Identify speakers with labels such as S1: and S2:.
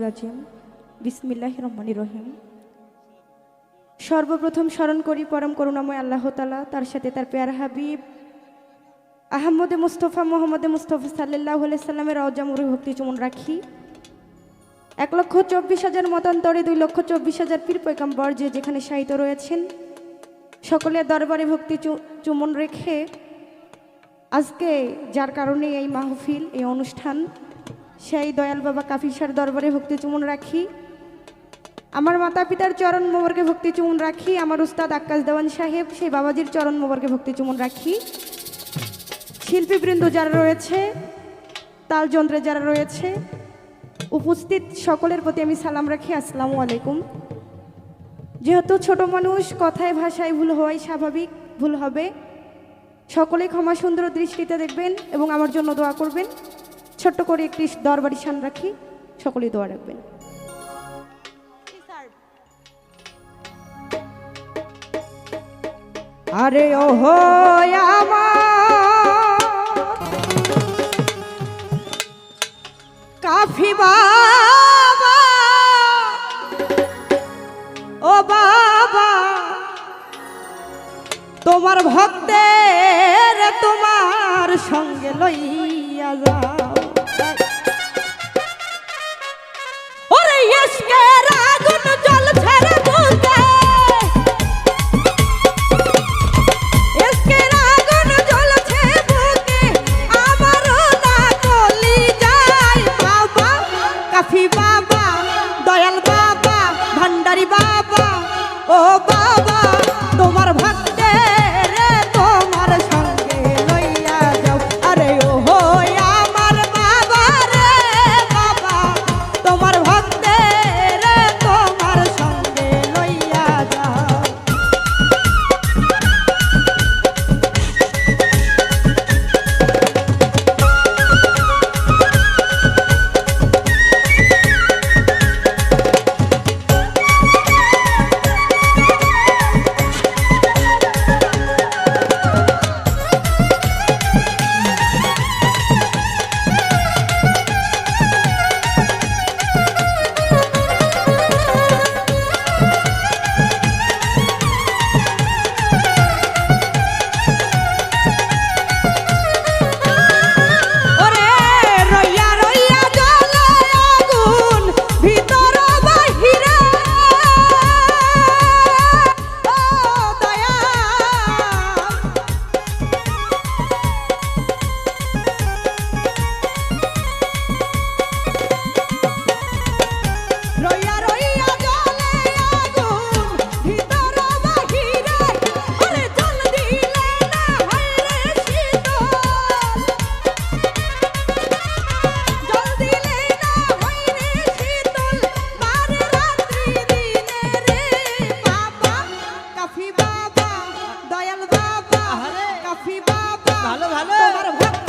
S1: রাজিম বিসমিল্লাহির রহমানির রহিম। সর্বপ্রথম স্মরণ করি পরম করুণাময় আল্লাহ তাআলা, তার সাথে তার প্যারা হাবিব আহমদে মুস্তফা মোহাম্মদে মুস্তফা সাল্লাল্লাহু আলাইহি সাল্লামের রওজা মুবারক ভক্তি চুমন রাখি। 1,24,000 মতান্তরে 2,24,000 পীর পয়গম্বর যে যেখানে শায়িত রয়েছেন সকলের দরবারে ভক্তি চুমন রেখে আজকে যার কারণে এই মাহফিল এই অনুষ্ঠান, সেই দয়াল বাবা কাফি শাহর দরবারে ভক্তি চুমন রাখি। আমার মাতা পিতার চরণ মোবারকে ভক্তি চুমন রাখি। আমার উস্তাদ আক্কাস দেওয়ান সাহেব সেই বাবাজির চরণ মোবারকে ভক্তি চুমন রাখি। শিল্পীবৃন্দ যারা রয়েছে, তালযন্ত্রে যারা রয়েছে, উপস্থিত সকলের প্রতি আমি সালাম রাখি, আসসালামু আলাইকুম। যেহেতু ছোট মানুষ, কথায় ভাষায় ভুল হওয়াই স্বাভাবিক, ভুল হবে, সকলে ক্ষমা সুন্দর দৃষ্টিতে দেখবেন এবং আমার জন্য দোয়া করবেন। ছোট্ট করে একটি দরবারি শান রাখি, সকলেই দোয়া রাখবেন। আরে ওহো আমার কাফি বাবা, ও বাবা তোমার ভক্তের তোমার সঙ্গে লইয়া যাও। ওরে ইশকের আগুন জ্বলছে রে বুকে, ইশকের আগুন জ্বলছে বুকে, আমারও না গলি যায় বাবা কাফি বাবা, দয়াল বাবা, ভান্ডারি বাবা, ও বাবা তোমার ভক্তের তোমার সঙ্গে লইয়া যাও। আরে ও হো আমার বাবা রে বাবা তোমার ভক্তের তোমার সঙ্গে লইয়া যাও। ভালো ভালো।